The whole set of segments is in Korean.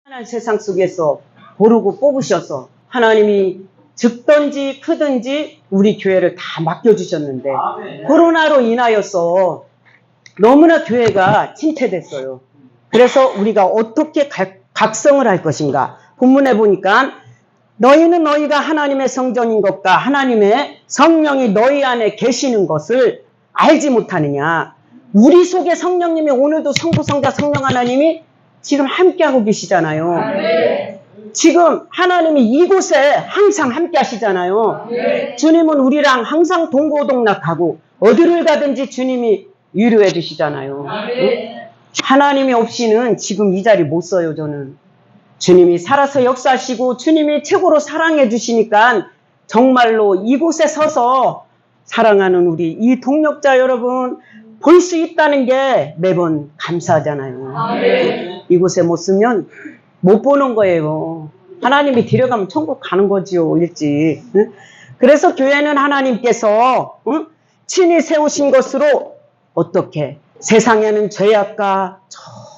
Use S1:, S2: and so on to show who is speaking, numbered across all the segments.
S1: 하나님 세상 속에서 고르고 뽑으셔서 하나님이 적든지 크든지 우리 교회를 다 맡겨주셨는데 코로나로 인하여서 너무나 교회가 침체됐어요. 그래서 우리가 어떻게 각성을 할 것인가. 본문에 보니까 너희는 너희가 하나님의 성전인 것과 하나님의 성령이 너희 안에 계시는 것을 알지 못하느냐. 우리 속에 성령님이 오늘도 성부성자 성령 하나님이 지금 함께하고 계시잖아요. 지금 하나님이 이곳에 항상 함께 하시잖아요. 주님은 우리랑 항상 동고동락하고 어디를 가든지 주님이 위로해 주시잖아요. 하나님이 없이는 지금 이 자리 못 써요. 저는 주님이 살아서 역사하시고 주님이 최고로 사랑해 주시니까 정말로 이곳에 서서 사랑하는 우리 이 동역자 여러분 볼 수 있다는 게 매번 감사하잖아요. 이곳에 못 쓰면 못 보는 거예요. 하나님이 데려가면 천국 가는 거지요, 일찍. 그래서 교회는 하나님께서 친히 세우신 것으로 어떻게 세상에는 죄악과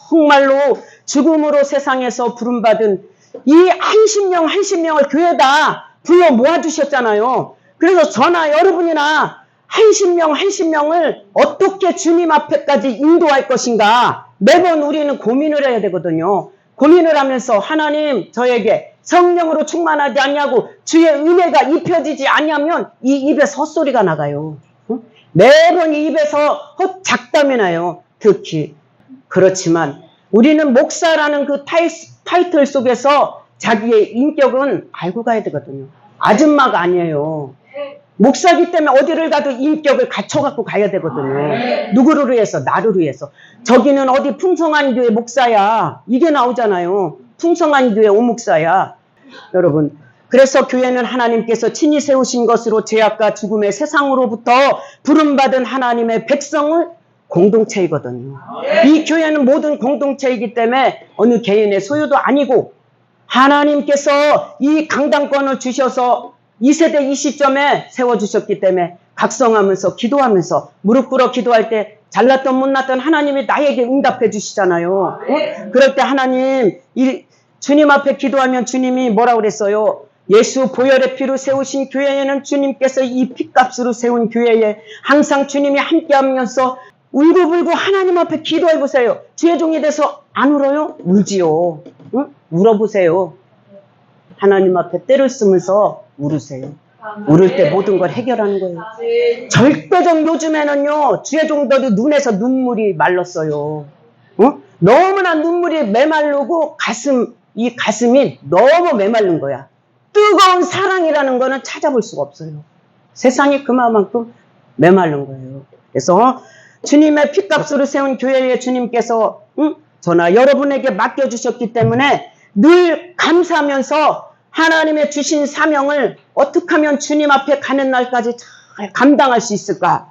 S1: 정말로 죽음으로 세상에서 부름받은 이 한 십명을 교회다 불러 모아주셨잖아요. 그래서 저나 여러분이나 한 십명을 어떻게 주님 앞에까지 인도할 것인가 매번 우리는 고민을 해야 되거든요. 고민을 하면서 하나님 저에게 성령으로 충만하지 않냐고 주의 은혜가 입혀지지 않냐면 이 입에서 헛소리가 나가요. 매번 이 입에서 헛작담이 나요. 특히 그렇지만 우리는 목사라는 그 타이틀 속에서 자기의 인격은 알고 가야 되거든요. 아줌마가 아니에요. 목사기 때문에 어디를 가도 인격을 갖춰갖고 가야 되거든요. 누구를 위해서? 나를 위해서. 저기는 어디 풍성한 교회 목사야. 이게 나오잖아요. 풍성한 교회 오목사야. 여러분, 그래서 교회는 하나님께서 친히 세우신 것으로 죄악과 죽음의 세상으로부터 부름받은 하나님의 백성을 공동체이거든요. 이 교회는 모든 공동체이기 때문에 어느 개인의 소유도 아니고 하나님께서 이 강당권을 주셔서 이 세대 이 시점에 세워주셨기 때문에 각성하면서 기도하면서 무릎 꿇어 기도할 때 잘났던 못났던 하나님이 나에게 응답해 주시잖아요. 그럴 때 하나님 주님 앞에 기도하면 주님이 뭐라고 그랬어요? 예수 보혈의 피로 세우신 교회에는 주님께서 이 피값으로 세운 교회에 항상 주님이 함께하면서 울고불고 하나님 앞에 기도해보세요. 주의 종이 돼서 안 울어요? 울지요. 울어보세요. 하나님 앞에 때를 쓰면서 울으세요. 울을 때 모든 걸 해결하는 거예요. 절대적 요즘에는요. 주의 종들이 눈에서 눈물이 말랐어요. 너무나 눈물이 메마르고 이 가슴이 너무 메마른 거야. 뜨거운 사랑이라는 거는 찾아볼 수가 없어요. 세상이 그만큼 메마른 거예요. 그래서 주님의 피값으로 세운 교회에 주님께서 저나 여러분에게 맡겨주셨기 때문에 늘 감사하면서 하나님의 주신 사명을 어떻게 하면 주님 앞에 가는 날까지 잘 감당할 수 있을까?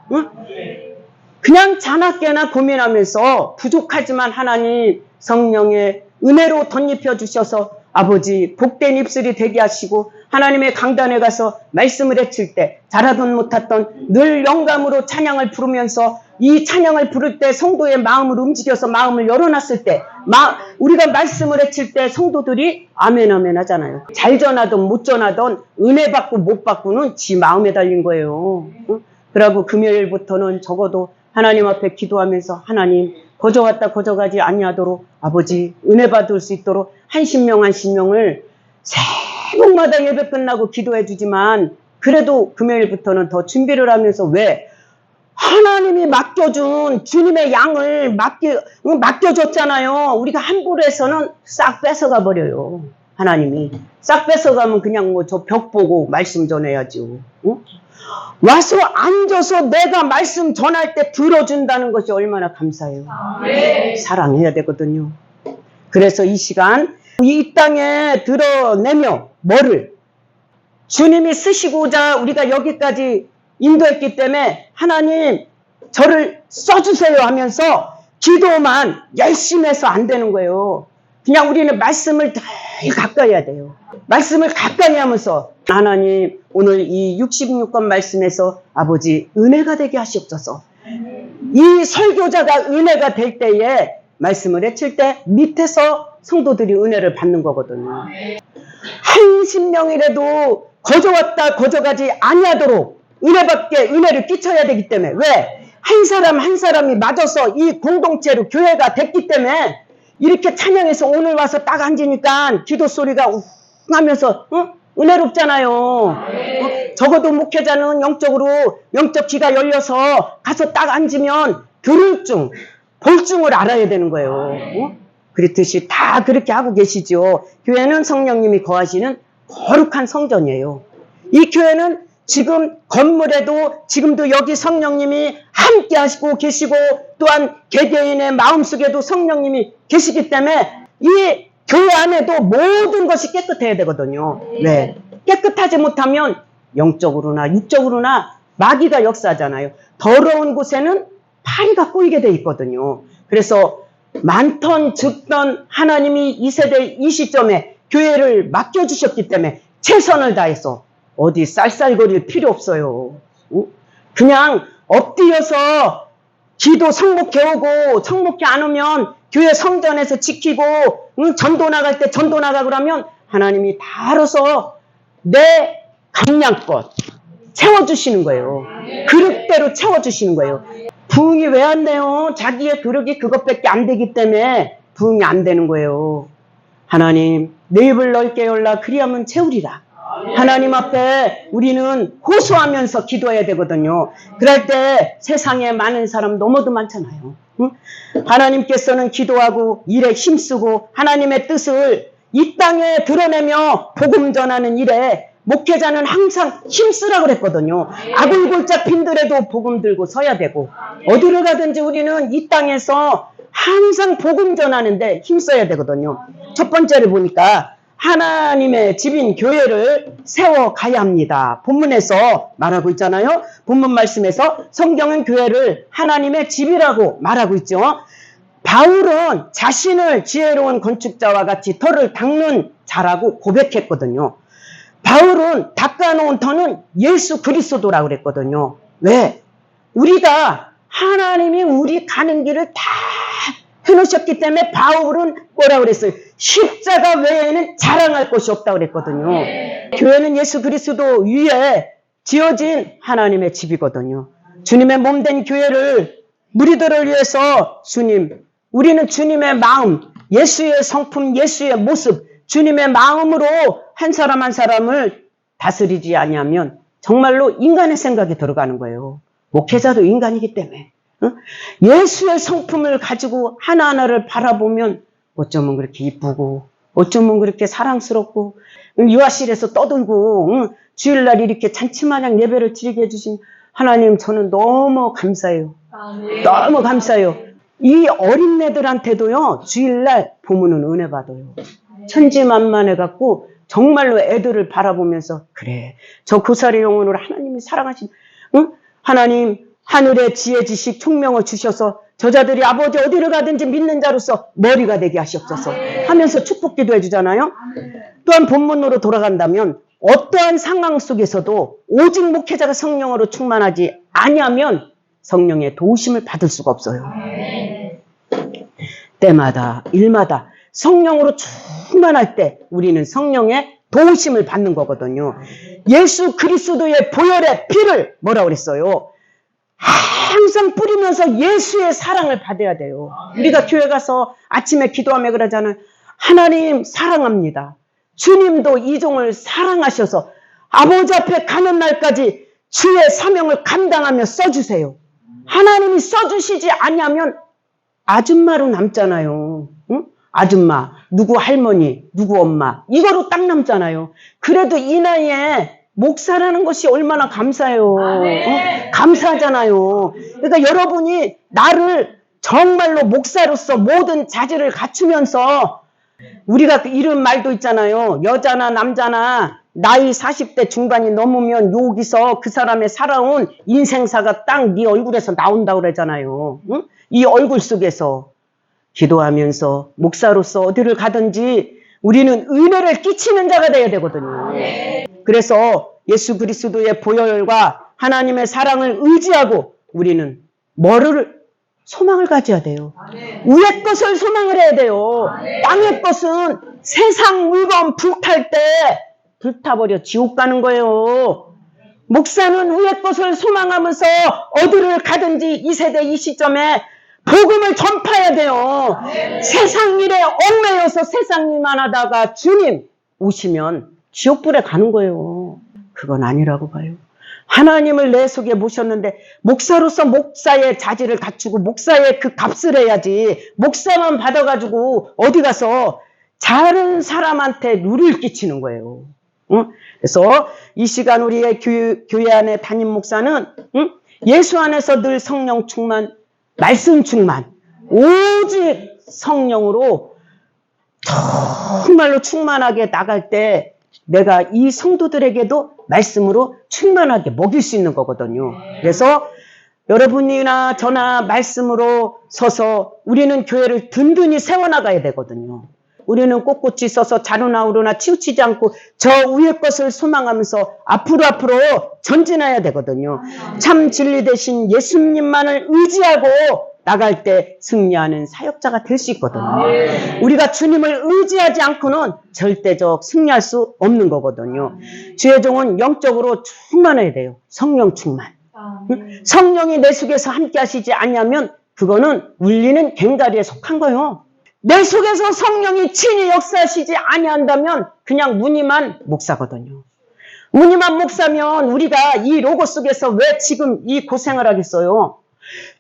S1: 그냥 자나깨나 고민하면서 부족하지만 하나님 성령의 은혜로 덧입혀 주셔서 아버지 복된 입술이 되게 하시고 하나님의 강단에 가서 말씀을 해칠 때 잘하던 못했던 늘 영감으로 찬양을 부르면서 이 찬양을 부를 때 성도의 마음을 움직여서 마음을 열어놨을 때 우리가 말씀을 해칠 때 성도들이 아멘 아멘 하잖아요. 잘 전하든 못 전하든 은혜 받고 못 받고는 지 마음에 달린 거예요. 그러고 금요일부터는 적어도 하나님 앞에 기도하면서 하나님 거저갔다 거저가지 아니하도록 아버지 은혜 받을 수 있도록 한 십명을 새벽마다 예배 끝나고 기도해 주지만 그래도 금요일부터는 더 준비를 하면서 왜? 하나님이 맡겨준 주님의 양을 맡겨줬잖아요. 우리가 함부로 해서는 싹 뺏어가 버려요. 하나님이 싹 뺏어가면 그냥 뭐 저 벽 보고 말씀 전해야죠. 와서 앉아서 내가 말씀 전할 때 들어준다는 것이 얼마나 감사해요. 사랑해야 되거든요. 그래서 이 시간 이 땅에 드러내며 뭐를? 주님이 쓰시고자 우리가 여기까지 인도했기 때문에 하나님 저를 써주세요 하면서 기도만 열심히 해서 안 되는 거예요. 그냥 우리는 말씀을 더 가까이 해야 돼요. 말씀을 가까이 하면서 하나님 오늘 이 66권 말씀에서 아버지 은혜가 되게 하시옵소서. 이 설교자가 은혜가 될 때에 말씀을 해칠 때 밑에서 성도들이 은혜를 받는 거거든요. 한 심령이라도 거저왔다 거저가지 아니하도록 은혜를 끼쳐야 되기 때문에, 왜? 한 사람 한 사람이 맞아서 이 공동체로 교회가 됐기 때문에 이렇게 찬양해서 오늘 와서 딱 앉으니까 기도 소리가 웅 하면서 은혜롭잖아요. 적어도 목회자는 영적 귀가 열려서 가서 딱 앉으면 들을 줄, 볼 줄을 알아야 되는 거예요. 그렇듯이 다 그렇게 하고 계시죠. 교회는 성령님이 거하시는 거룩한 성전이에요. 이 교회는 지금 건물에도 지금도 여기 성령님이 함께 하시고 계시고, 또한 개개인의 마음속에도 성령님이 계시기 때문에 이 교회 안에도 모든 것이 깨끗해야 되거든요. 네. 깨끗하지 못하면 영적으로나 육적으로나 마귀가 역사하잖아요. 더러운 곳에는 파리가 꼬이게 돼 있거든요. 그래서 많던 적던 하나님이 이 세대 이 시점에 교회를 맡겨주셨기 때문에 최선을 다해서 어디 쌀쌀거릴 필요 없어요. 그냥 엎드려서 기도 성목해오고, 성목해 안 오면 교회 성전에서 지키고, 전도 나갈 때 전도 나가고 그러면 하나님이 다 알아서 내 감량껏 채워주시는 거예요. 그릇대로 채워주시는 거예요. 부흥이 왜 안 돼요? 자기의 그릇이 그것밖에 안 되기 때문에 부흥이 안 되는 거예요. 하나님, 내 입을 넓게 열라 그리하면 채우리라. 하나님 앞에 우리는 호소하면서 기도해야 되거든요. 그럴 때 세상에 많은 사람 너무도 많잖아요. 하나님께서는 기도하고 일에 힘쓰고 하나님의 뜻을 이 땅에 드러내며 복음 전하는 일에 목회자는 항상 힘쓰라고 그랬거든요. 아굴골짝 핀들에도 복음 들고 서야 되고, 어디를 가든지 우리는 이 땅에서 항상 복음 전하는데 힘써야 되거든요. 첫 번째를 보니까 하나님의 집인 교회를 세워가야 합니다. 본문에서 말하고 있잖아요. 본문 말씀에서 성경은 교회를 하나님의 집이라고 말하고 있죠. 바울은 자신을 지혜로운 건축자와 같이 터를 닦는 자라고 고백했거든요. 바울은 닦아놓은 터는 예수 그리스도라고 그랬거든요. 왜? 우리가 하나님이 우리 가는 길을 다 해놓으셨기 때문에 바울은 뭐라고 그랬어요? 십자가 외에는 자랑할 것이 없다고 그랬거든요. 교회는 예수 그리스도 위에 지어진 하나님의 집이거든요. 주님의 몸된 교회를 무리들을 위해서 우리는 주님의 마음, 예수의 성품, 예수의 모습, 주님의 마음으로 한 사람 한 사람을 다스리지 아니하면 정말로 인간의 생각이 들어가는 거예요. 목회자도 인간이기 때문에. 예수의 성품을 가지고 하나하나를 바라보면 어쩌면 그렇게 이쁘고, 어쩌면 그렇게 사랑스럽고, 유아실에서 떠들고, 주일날 이렇게 잔치마냥 예배를 드리게 해주신 하나님, 저는 너무 감사해요. 너무 감사해요. 이 어린애들한테도요, 주일날 보면은 은혜 받아요. 천지만만해갖고 정말로 애들을 바라보면서, 그래, 저 고사리 영혼으로 하나님이 사랑하신, 하나님 하늘의 지혜 지식 총명을 주셔서 저자들이 아버지 어디를 가든지 믿는 자로서 머리가 되게 하시옵소서 하면서 축복기도 해주잖아요. 또한 본문으로 돌아간다면 어떠한 상황 속에서도 오직 목회자가 성령으로 충만하지 아니하면 성령의 도우심을 받을 수가 없어요. 때마다 일마다 성령으로 충만할 때 우리는 성령의 도우심을 받는 거거든요. 예수 그리스도의 보혈의 피를 뭐라고 그랬어요? 항상 뿌리면서 예수의 사랑을 받아야 돼요. 우리가 교회 가서 아침에 기도하며 그러잖아요. 하나님 사랑합니다. 주님도 이 종을 사랑하셔서 아버지 앞에 가는 날까지 주의 사명을 감당하며 써주세요. 하나님이 써주시지 않으면 아줌마로 남잖아요. 응? 아줌마, 누구 할머니, 누구 엄마, 이거로 딱 남잖아요. 그래도 이 나이에 목사라는 것이 얼마나 감사해요. 감사하잖아요. 그러니까 여러분이 나를 정말로 목사로서 모든 자질을 갖추면서, 우리가 이런 말도 있잖아요. 여자나 남자나 나이 40대 중반이 넘으면 여기서 그 사람의 살아온 인생사가 딱 네 얼굴에서 나온다고 그러잖아요. 응? 이 얼굴 속에서 기도하면서 목사로서 어디를 가든지 우리는 은혜를 끼치는 자가 되어야 되거든요. 그래서 예수 그리스도의 보혈과 하나님의 사랑을 의지하고 우리는 뭐를 소망을 가져야 돼요. 위의 것을 소망을 해야 돼요. 땅의 것은 세상 물건 불탈 때 불타버려 지옥 가는 거예요. 목사는 위의 것을 소망하면서 어디를 가든지 이 세대 이 시점에 복음을 전파해야 돼요. 세상 일에 얽매여서 세상 일만 하다가 주님 오시면 지옥불에 가는 거예요. 그건 아니라고 봐요. 하나님을 내 속에 모셨는데 목사로서 목사의 자질을 갖추고 목사의 그 값을 해야지 목사만 받아가지고 어디 가서 다른 사람한테 누를 끼치는 거예요. 응? 그래서 이 시간 우리의 교회 안에 담임 목사는 예수 안에서 늘 성령 충만, 말씀 충만, 오직 성령으로 정말로 충만하게 나갈 때 내가 이 성도들에게도 말씀으로 충만하게 먹일 수 있는 거거든요. 그래서 여러분이나 저나 말씀으로 서서 우리는 교회를 든든히 세워나가야 되거든요. 우리는 꼿꼿이 서서 자루나 우루나 치우치지 않고 저 위의 것을 소망하면서 앞으로 전진해야 되거든요. 참 진리 대신 예수님만을 의지하고 나갈 때 승리하는 사역자가 될 수 있거든요. 우리가 주님을 의지하지 않고는 절대적 승리할 수 없는 거거든요. 주의 종은 영적으로 충만해야 돼요. 성령 충만. 성령이 내 속에서 함께 하시지 않냐면 그거는 울리는 괭다리에 속한 거예요. 내 속에서 성령이 친히 역사하시지 아니한다면 그냥 무늬만 목사거든요. 무늬만 목사면 우리가 이 로고 속에서 왜 지금 이 고생을 하겠어요?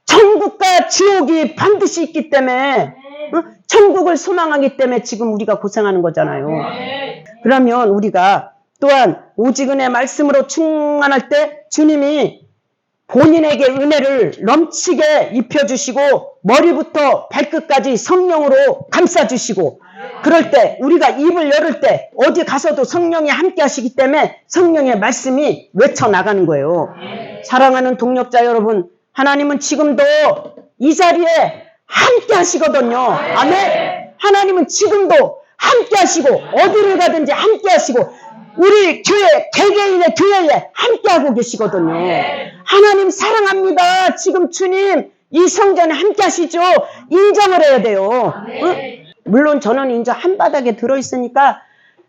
S1: 천국과 지옥이 반드시 있기 때문에 천국을 소망하기 때문에 지금 우리가 고생하는 거잖아요. 그러면 우리가 또한 오직 은혜 말씀으로 충만할 때 주님이 본인에게 은혜를 넘치게 입혀주시고 머리부터 발끝까지 성령으로 감싸주시고 그럴 때 우리가 입을 열을 때 어디 가서도 성령이 함께 하시기 때문에 성령의 말씀이 외쳐나가는 거예요. 사랑하는 동역자 여러분, 하나님은 지금도 이 자리에 함께 하시거든요. 아멘. 하나님은 지금도 함께 하시고 어디를 가든지 함께 하시고 우리 교회, 개개인의 교회에 함께하고 계시거든요. 하나님 사랑합니다. 지금 주님 이 성전에 함께 하시죠. 인정을 해야 돼요. 응? 물론 저는 이제 한바닥에 들어있으니까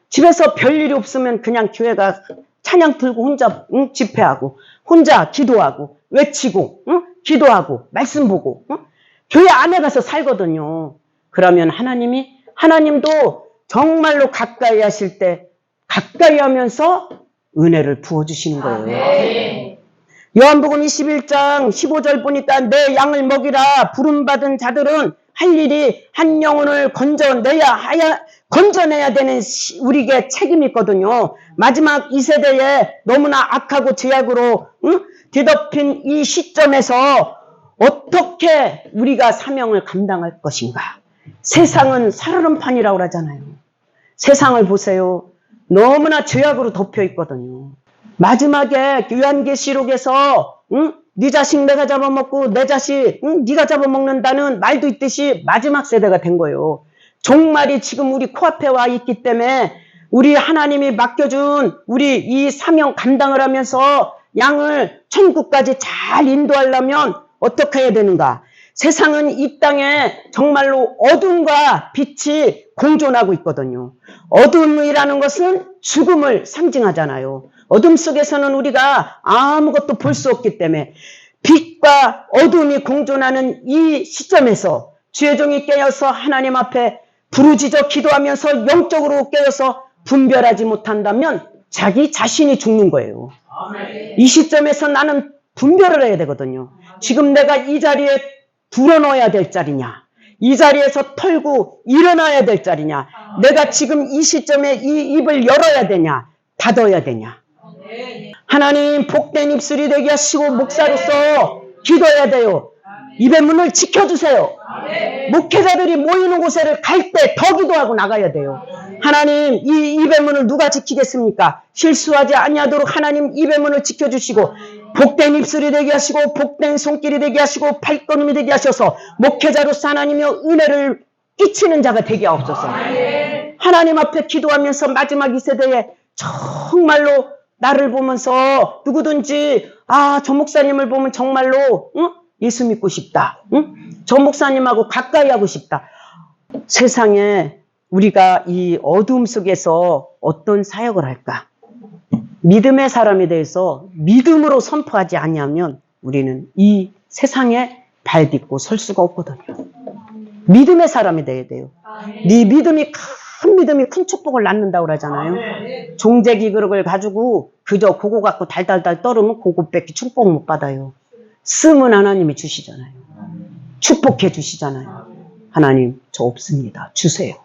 S1: 집에서 별일이 없으면 그냥 교회가 찬양 들고 혼자 집회하고 혼자 기도하고 외치고 기도하고 말씀 보고 교회 안에 가서 살거든요. 그러면 하나님도 정말로 가까이 하실 때 가까이 하면서 은혜를 부어주시는 거예요. 요한복음 21장 15절 보니까 내 양을 먹이라 부름받은 자들은 할 일이 한 영혼을 건져내야 되는 우리에게 책임이 있거든요. 마지막 이 세대에 너무나 악하고 죄악으로 뒤덮인 이 시점에서 어떻게 우리가 사명을 감당할 것인가. 세상은 살얼음판이라고 그러잖아요. 세상을 보세요. 너무나 죄악으로 덮여 있거든요. 마지막에 요한계시록에서 네 자식 내가 잡아먹고 내 자식 네가 잡아먹는다는 말도 있듯이 마지막 세대가 된 거예요. 종말이 지금 우리 코앞에 와 있기 때문에 우리 하나님이 맡겨준 우리 이 사명 감당을 하면서 양을 천국까지 잘 인도하려면 어떻게 해야 되는가? 세상은 이 땅에 정말로 어둠과 빛이 공존하고 있거든요. 어둠이라는 것은 죽음을 상징하잖아요. 어둠 속에서는 우리가 아무것도 볼 수 없기 때문에 빛과 어둠이 공존하는 이 시점에서 주의 종이 깨어서 하나님 앞에 부르짖어 기도하면서 영적으로 깨어서 분별하지 못한다면 자기 자신이 죽는 거예요. 이 시점에서 나는 분별을 해야 되거든요. 지금 내가 이 자리에 불어넣어야 될 자리냐, 이 자리에서 털고 일어나야 될 자리냐, 내가 지금 이 시점에 이 입을 열어야 되냐, 닫아야 되냐. 하나님 복된 입술이 되게 하시고 목사로서 기도해야 돼요. 입의 문을 지켜주세요. 목회자들이 모이는 곳에 갈 때 더 기도하고 나가야 돼요. 하나님 이 입의 문을 누가 지키겠습니까? 실수하지 아니하도록 하나님 입의 문을 지켜주시고 복된 입술이 되게 하시고 복된 손길이 되게 하시고 발걸음이 되게 하셔서 목회자로서 하나님의 은혜를 끼치는 자가 되게 하옵소서. 하나님 앞에 기도하면서 마지막 이 세대에 정말로 나를 보면서 누구든지 저 목사님을 보면 정말로 예수 믿고 싶다. 응? 저 목사님하고 가까이 하고 싶다. 세상에 우리가 이 어둠 속에서 어떤 사역을 할까? 믿음의 사람에 대해서 믿음으로 선포하지 아니하면 우리는 이 세상에 발 딛고 설 수가 없거든요. 믿음의 사람이 돼야 돼요. 네 믿음이 큰 믿음이 큰 축복을 낳는다고 그러잖아요. 종재기 그릇을 가지고 그저 그거 갖고 달달달 떨으면 그거밖에 축복 못 받아요. 쓰면 하나님이 주시잖아요. 축복해 주시잖아요. 하나님 저 없습니다. 주세요.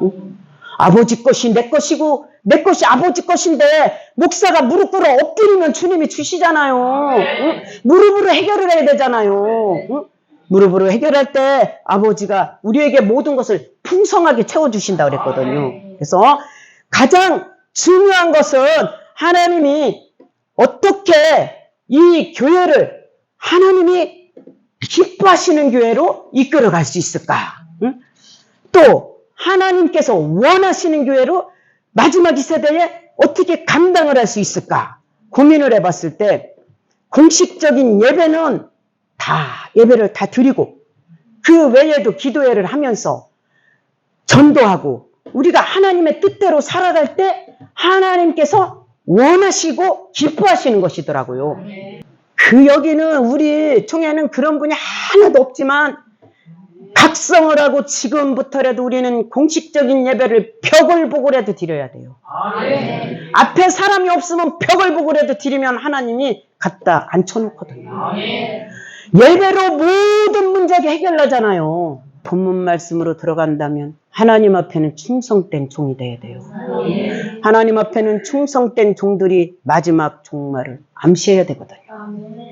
S1: 응? 아버지 것이 내 것이고 내 것이 아버지 것인데 목사가 무릎 꿇어 엎드리면 주님이 주시잖아요. 응? 무릎으로 해결을 해야 되잖아요. 응? 무릎으로 해결할 때 아버지가 우리에게 모든 것을 풍성하게 채워주신다고 그랬거든요. 그래서 가장 중요한 것은 하나님이 어떻게 이 교회를 하나님이 기뻐하시는 교회로 이끌어갈 수 있을까? 응? 또 하나님께서 원하시는 교회로 마지막 이 세대에 어떻게 감당을 할 수 있을까? 고민을 해봤을 때 공식적인 예배는 예배를 다 드리고 그 외에도 기도회를 하면서 전도하고 우리가 하나님의 뜻대로 살아갈 때 하나님께서 원하시고 기뻐하시는 것이더라고요. 그 여기는 우리 총회는 그런 분이 하나도 없지만 각성을 하고 지금부터라도 우리는 공식적인 예배를 벽을 보고라도 드려야 돼요. 앞에 사람이 없으면 벽을 보고라도 드리면 하나님이 갖다 앉혀놓거든요. 예배로 모든 문제가 해결나잖아요. 본문 말씀으로 들어간다면 하나님 앞에는 충성된 종이 돼야 돼요. 하나님 앞에는 충성된 종들이 마지막 종말을 암시해야 되거든요.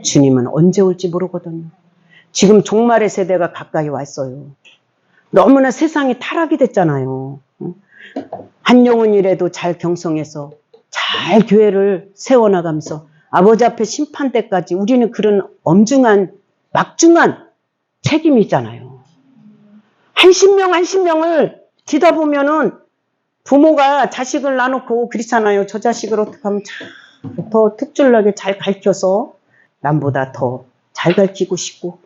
S1: 주님은 언제 올지 모르거든요. 지금 종말의 세대가 가까이 왔어요. 너무나 세상이 타락이 됐잖아요. 한 영혼이라도 잘 경성해서 잘 교회를 세워나가면서 아버지 앞에 심판 때까지 우리는 그런 엄중한 막중한 책임이 있잖아요. 한십 명을 뒤다 보면은 부모가 자식을 낳아놓고 그렇잖아요. 저 자식을 어떻게 하면 더 특출나게 잘 가르쳐서 남보다 더 잘 가르치고 싶고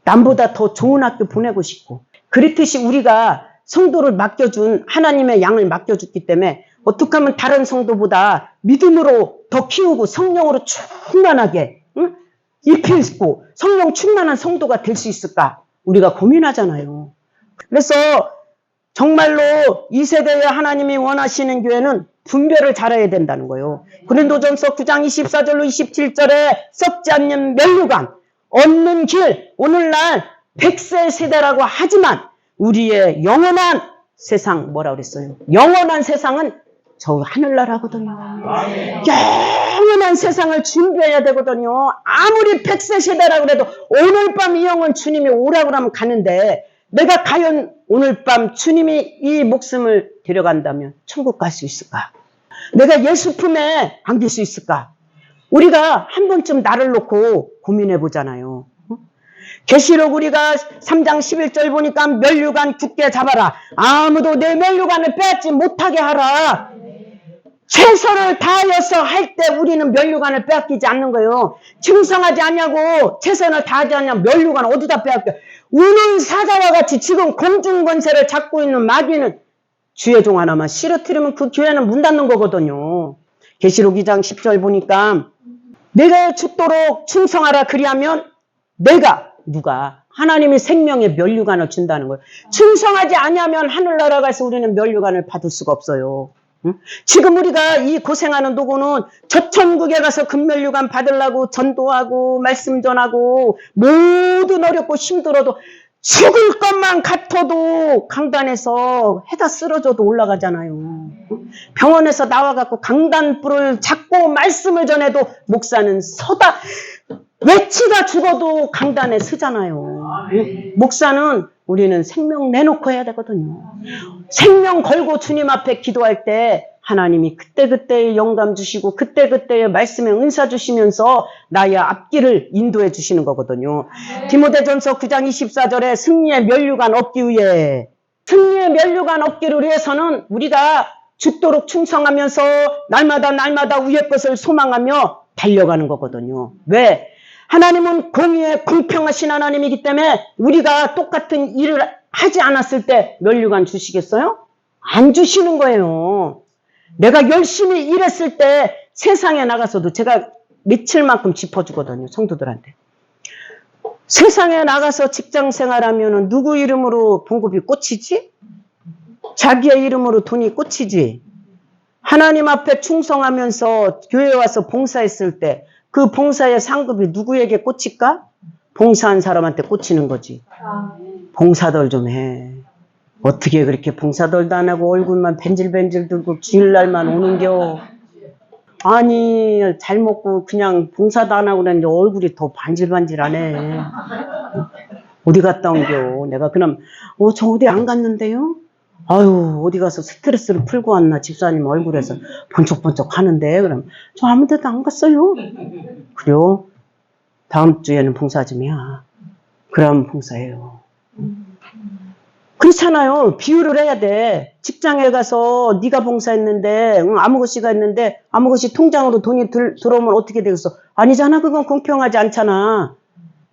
S1: 남보다 더 좋은 학교 보내고 싶고 그렇듯이 우리가 성도를 맡겨준 하나님의 양을 맡겨줬기 때문에 어떻게 하면 다른 성도보다 믿음으로 더 키우고 성령으로 충만하게 입히고 성령 충만한 성도가 될 수 있을까? 우리가 고민하잖아요. 그래서 정말로 이 세대에 하나님이 원하시는 교회는 분별을 잘해야 된다는 거예요. 고린도전서 9장 24절로 27절에 썩지 않는 면류관, 얻는 길, 오늘날 100세 세대라고 하지만 우리의 영원한 세상 뭐라 그랬어요? 영원한 세상은 저 하늘나라거든요. 영원한 세상을 준비해야 되거든요. 아무리 100세 세대라고 해도 오늘 밤 이 영혼 주님이 오라고 하면 가는데 내가 과연 오늘 밤 주님이 이 목숨을 데려간다면 천국 갈 수 있을까? 내가 예수 품에 안길 수 있을까? 우리가 한 번쯤 나를 놓고 고민해 보잖아요. 계시록 우리가 3장 11절 보니까 면류관 굳게 잡아라. 아무도 내 면류관을 빼앗지 못하게 하라. 최선을 다하여서 할 때 우리는 면류관을 빼앗기지 않는 거예요. 충성하지 않냐고 최선을 다하지 않냐 면류관 어디다 빼앗겨. 우는 사자와 같이 지금 공중권세를 잡고 있는 마귀는 주의 종 하나만 싫어뜨리면 그 교회는 문 닫는 거거든요. 계시록 2장 10절 보니까 내가 죽도록 충성하라 그리하면 누가 하나님의 생명의 면류관을 준다는 거예요. 충성하지 않으면 하늘나라 가서 우리는 면류관을 받을 수가 없어요. 응? 지금 우리가 이 고생하는 도구는 저천국에 가서 금면류관 받으려고 전도하고 말씀 전하고 모든 어렵고 힘들어도 죽을 것만 같아도 강단에서 해다 쓰러져도 올라가잖아요. 병원에서 나와갖고 강단불을 잡고 말씀을 전해도 목사는 서다 외치다 죽어도 강단에 서잖아요. 목사는 우리는 생명 내놓고 해야 되거든요. 생명 걸고 주님 앞에 기도할 때 하나님이 그때그때의 영감 주시고 그때그때의 말씀에 은사 주시면서 나의 앞길을 인도해 주시는 거거든요. 디모데전서 9장 24절에 승리의 면류관 얻기 위해 승리의 면류관 얻기를 위해서는 우리가 죽도록 충성하면서 날마다 위의 것을 소망하며 달려가는 거거든요. 왜? 하나님은 공의에 공평하신 하나님이기 때문에 우리가 똑같은 일을 하지 않았을 때 면류관 주시겠어요? 안 주시는 거예요. 내가 열심히 일했을 때 세상에 나가서도 제가 며칠만큼 짚어주거든요. 성도들한테. 세상에 나가서 직장 생활하면 누구 이름으로 봉급이 꽂히지? 자기의 이름으로 돈이 꽂히지. 하나님 앞에 충성하면서 교회 와서 봉사했을 때 그 봉사의 상급이 누구에게 꽂힐까? 봉사한 사람한테 꽂히는 거지. 봉사들 좀 해. 어떻게 그렇게 봉사들도 안 하고 얼굴만 벤질벤질 들고 주일날만 오는겨. 아니 잘 먹고 그냥 봉사도 안 하고 그랬는데 얼굴이 더 반질반질하네. 어디 갔다 온겨. 내가 그럼 저 어디 안 갔는데요? 아유 어디 가서 스트레스를 풀고 왔나 집사님 얼굴에서 번쩍번쩍 하는데. 그럼 저 아무 데도 안 갔어요. 그래요? 다음 주에는 봉사 좀 해야. 그럼 봉사해요. 그렇잖아요. 비유를 해야 돼. 직장에 가서 네가 봉사했는데 아무것이가 했는데 아무것이 통장으로 돈이 들어오면 어떻게 되겠어? 아니잖아. 그건 공평하지 않잖아.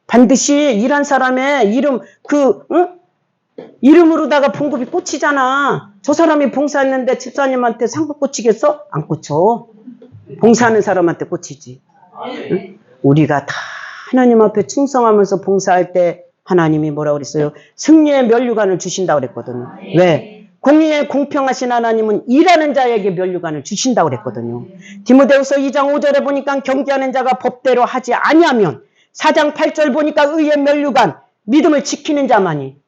S1: 반드시 일한 사람의 이름 이름으로다가 봉급이 꽂히잖아. 저 사람이 봉사했는데 집사님한테 상급 꽂히겠어? 안 꽂혀. 봉사하는 사람한테 꽂히지. 응? 우리가 다 하나님 앞에 충성하면서 봉사할 때 하나님이 뭐라고 그랬어요? 승리의 면류관을 주신다고 그랬거든요. 왜? 공의에 공평하신 하나님은 일하는 자에게 면류관을 주신다고 그랬거든요. 디모데후서 2장 5절에 보니까 경계하는 자가 법대로 하지 아니하면 4장 8절 보니까 의의 면류관, 믿음을 지키는 자만이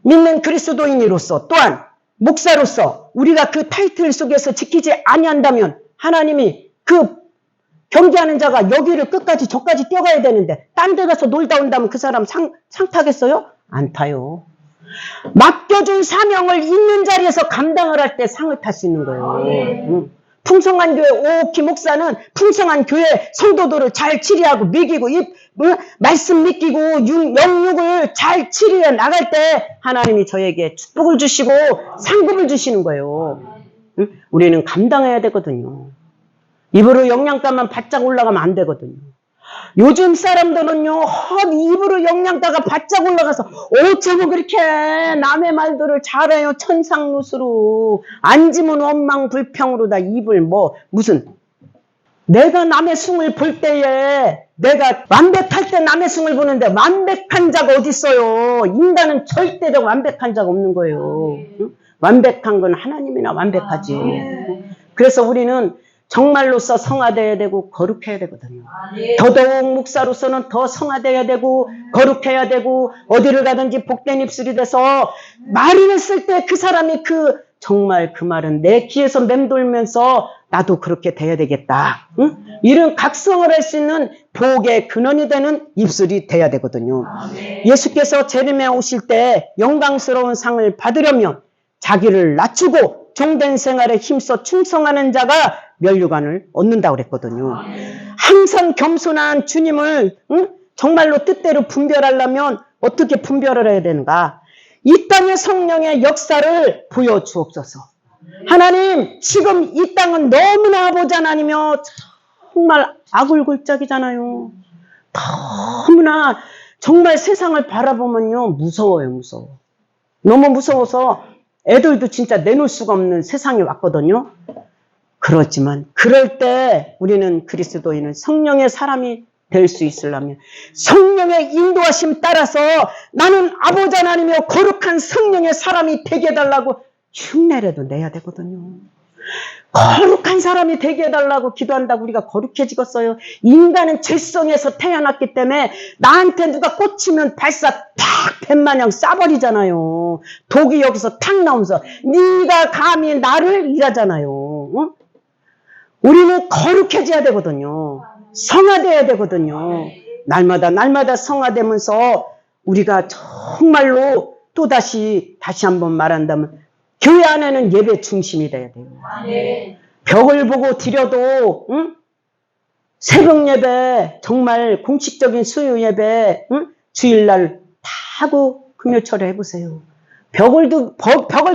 S1: 믿는 그리스도인으로서 또한 목사로서 우리가 그 타이틀 속에서 지키지 아니한다면 하나님이 그 경계하는 자가 여기를 끝까지 저까지 뛰어가야 되는데 딴 데 가서 놀다 온다면 그 사람 상 타겠어요? 안 타요. 맡겨준 사명을 있는 자리에서 감당을 할 때 상을 탈 수 있는 거예요. 풍성한 교회 오키 목사는 풍성한 교회 성도들을 잘 치리하고 먹이고 말씀 믿기고 영육을 잘 치리해 나갈 때 하나님이 저에게 축복을 주시고 상급을 주시는 거예요. 우리는 감당해야 되거든요. 입으로 영양가만 바짝 올라가면 안 되거든요. 요즘 사람들은요, 입으로 영양가가 바짝 올라가서 어쩌고 그렇게 남의 말들을 잘해요. 천상누수로. 앉으면 원망불평으로 다 입을 무슨 내가 남의 숭을 볼 때에 내가 완벽할 때 남의 숭을 보는데 완벽한 자가 어디 있어요. 인간은 절대적 완벽한 자가 없는 거예요. 완벽한 건 하나님이나 완벽하지. 그래서 우리는 정말로서 성화되어야 되고 거룩해야 되거든요. 더더욱 목사로서는 더 성화되어야 되고 거룩해야 되고 어디를 가든지 복된 입술이 돼서 말을 했을 때 그 사람이 정말 그 말은 내 귀에서 맴돌면서 나도 그렇게 돼야 되겠다. 응? 이런 각성을 할 수 있는 복의 근원이 되는 입술이 돼야 되거든요. 예수께서 재림에 오실 때 영광스러운 상을 받으려면 자기를 낮추고 종된 생활에 힘써 충성하는 자가 면류관을 얻는다고 그랬거든요. 항상 겸손한 주님을 정말로 뜻대로 분별하려면 어떻게 분별을 해야 되는가? 이 땅의 성령의 역사를 보여주옵소서. 하나님, 지금 이 땅은 너무나 아버지 하나님이여 정말 아굴골짝이잖아요. 너무나 정말 세상을 바라보면요 무서워요. 무서워. 너무 무서워서 애들도 진짜 내놓을 수가 없는 세상이 왔거든요. 그렇지만 그럴 때 우리는 그리스도인은 성령의 사람이 될 수 있으려면 성령의 인도하심 따라서 나는 아버지 하나님이여 거룩한 성령의 사람이 되게 해달라고 흉내라도 내야 되거든요. 거룩한 사람이 되게 해달라고 기도한다고 우리가 거룩해지겠어요? 인간은 죄성에서 태어났기 때문에 나한테 누가 꽂히면 발사 탁 뱀마냥 쏴버리잖아요. 독이 여기서 탁 나오면서 네가 감히 나를 이러잖아요. 응? 우리는 거룩해져야 되거든요. 성화돼야 되거든요. 날마다 성화되면서 우리가 정말로 다시 한번 말한다면 교회 안에는 예배 중심이 돼야 돼요. 벽을 보고 드려도 새벽 예배, 정말 공식적인 수요 예배, 주일날 다 하고 금요철에 해보세요. 벽을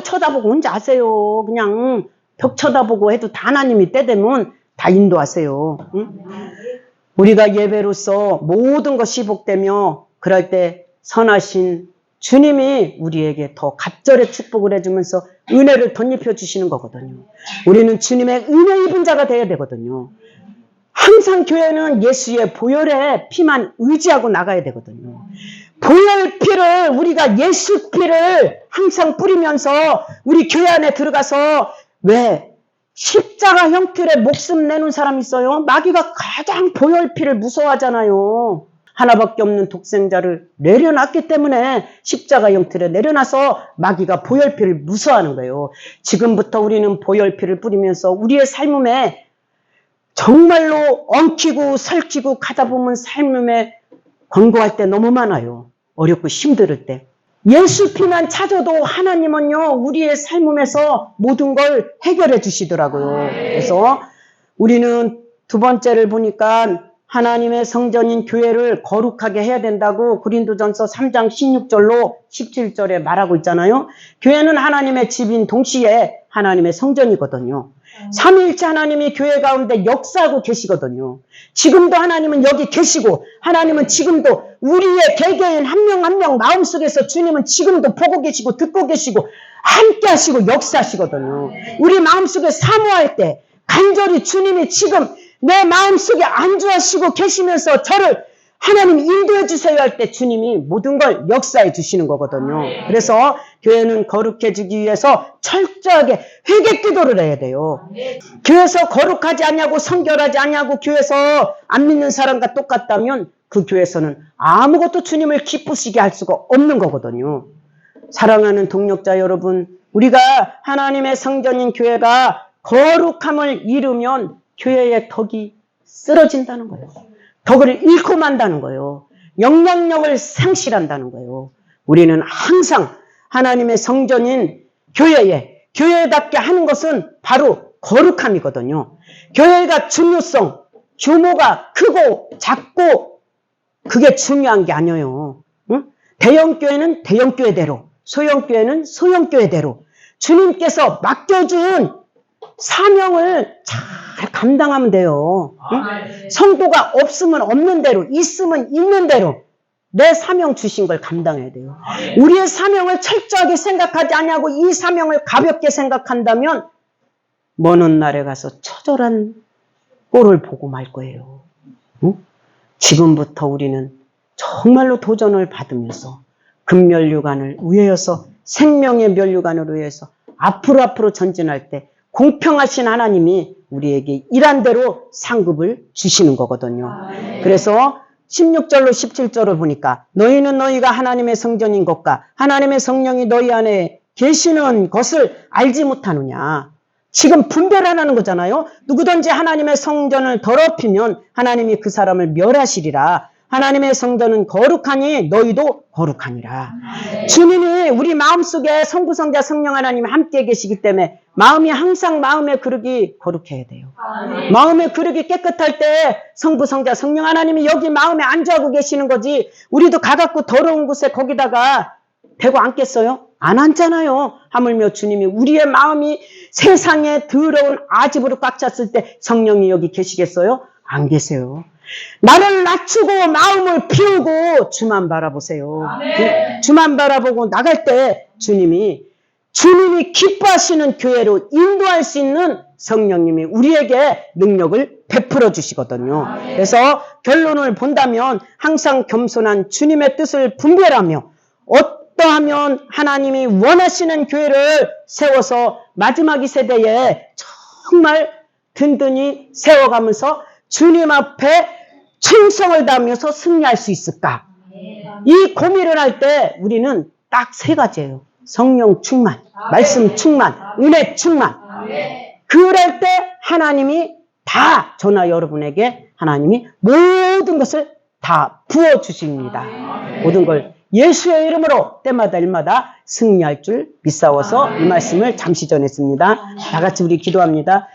S1: 쳐다보고 혼자 하세요. 그냥 벽 쳐다보고 해도 다 하나님이 때 되면 다 인도하세요. 우리가 예배로서 모든 것이 복되며 그럴 때 선하신 주님이 우리에게 더 갑절의 축복을 해주면서 은혜를 덧입혀 주시는 거거든요. 우리는 주님의 은혜 입은 자가 되어야 되거든요. 항상 교회는 예수의 보혈의 피만 의지하고 나가야 되거든요. 보혈 피를, 우리가 예수 피를 항상 뿌리면서 우리 교회 안에 들어가서, 왜 십자가 형틀에 목숨 내는 사람 있어요? 마귀가 가장 보혈 피를 무서워하잖아요. 하나밖에 없는 독생자를 내려놨기 때문에 십자가 형틀에 내려놔서 마귀가 보혈피를 무서워하는 거예요. 지금부터 우리는 보혈피를 뿌리면서 우리의 삶에 정말로 엉키고 설키고 가다 보면 삶에 권고할 때 너무 많아요. 어렵고 힘들 때. 예수 피만 찾아도 하나님은요, 우리의 삶에서 모든 걸 해결해 주시더라고요. 그래서 우리는 두 번째를 보니까 하나님의 성전인 교회를 거룩하게 해야 된다고 고린도전서 3장 16절로 17절에 말하고 있잖아요. 교회는 하나님의 집인 동시에 하나님의 성전이거든요. 삼위일체 하나님이 교회 가운데 역사하고 계시거든요. 지금도 하나님은 여기 계시고, 하나님은 지금도 우리의 개개인 한 명 한 명 마음속에서 주님은 지금도 보고 계시고 듣고 계시고 함께 하시고 역사하시거든요. 우리 마음속에 사모할 때 간절히 주님이 지금 내 마음속에 안주하시고 계시면서 저를 하나님 인도해 주세요 할 때 주님이 모든 걸 역사해 주시는 거거든요. 그래서 교회는 거룩해지기 위해서 철저하게 회개 기도를 해야 돼요. 교회에서 거룩하지 않냐고, 성결하지 않냐고 교회에서 안 믿는 사람과 똑같다면 그 교회에서는 아무것도 주님을 기쁘시게 할 수가 없는 거거든요. 사랑하는 동역자 여러분, 우리가 하나님의 성전인 교회가 거룩함을 잃으면 교회의 덕이 쓰러진다는 거예요. 덕을 잃고 만다는 거예요. 영향력을 상실한다는 거예요. 우리는 항상 하나님의 성전인 교회답게 하는 것은 바로 거룩함이거든요. 교회가 중요성, 규모가 크고 작고 그게 중요한 게 아니에요. 응? 대형교회는 대형교회대로, 소형교회는 소형교회대로 주님께서 맡겨준 사명을 잘 감당하면 돼요. 응? 성도가 없으면 없는 대로, 있으면 있는 대로 내 사명 주신 걸 감당해야 돼요. 우리의 사명을 철저하게 생각하지 않냐고 이 사명을 가볍게 생각한다면 먼 훗날에 가서 처절한 꼴을 보고 말 거예요. 응? 지금부터 우리는 정말로 도전을 받으면서 금면류관을 위하여서 생명의 면류관을 위해서 앞으로 전진할 때 공평하신 하나님이 우리에게 일한 대로 상급을 주시는 거거든요. 그래서 16절로 17절을 보니까 너희는 너희가 하나님의 성전인 것과 하나님의 성령이 너희 안에 계시는 것을 알지 못하느냐. 지금 분별하라는 거잖아요. 누구든지 하나님의 성전을 더럽히면 하나님이 그 사람을 멸하시리라. 하나님의 성전은 거룩하니 너희도 거룩하니라. 주님이 우리 마음속에 성부, 성자, 성령 하나님이 함께 계시기 때문에 마음이 항상 마음의 그릇이 거룩해야 돼요. 마음의 그릇이 깨끗할 때 성부, 성자, 성령 하나님이 여기 마음에 안주하고 계시는 거지. 우리도 가깝고 더러운 곳에 거기다가 대고 앉겠어요? 안 앉잖아요. 하물며 주님이 우리의 마음이 세상에 더러운 아집으로 꽉 찼을 때 성령이 여기 계시겠어요? 안 계세요. 나를 낮추고 마음을 비우고 주만 바라보세요. 주만 바라보고 나갈 때 주님이 기뻐하시는 교회로 인도할 수 있는 성령님이 우리에게 능력을 베풀어 주시거든요. 그래서 결론을 본다면 항상 겸손한 주님의 뜻을 분별하며 어떠하면 하나님이 원하시는 교회를 세워서 마지막 이 세대에 정말 든든히 세워가면서 주님 앞에 충성을 다하면서 승리할 수 있을까? 이 고민을 할 때 우리는 딱 세 가지예요. 성령 충만, 말씀 충만, 은혜 충만. 그럴 때 하나님이 다 저나 여러분에게 하나님이 모든 것을 다 부어주십니다. 모든 걸 예수의 이름으로 때마다 일마다 승리할 줄 믿사워서 이 말씀을 잠시 전했습니다. 다 같이 우리 기도합니다.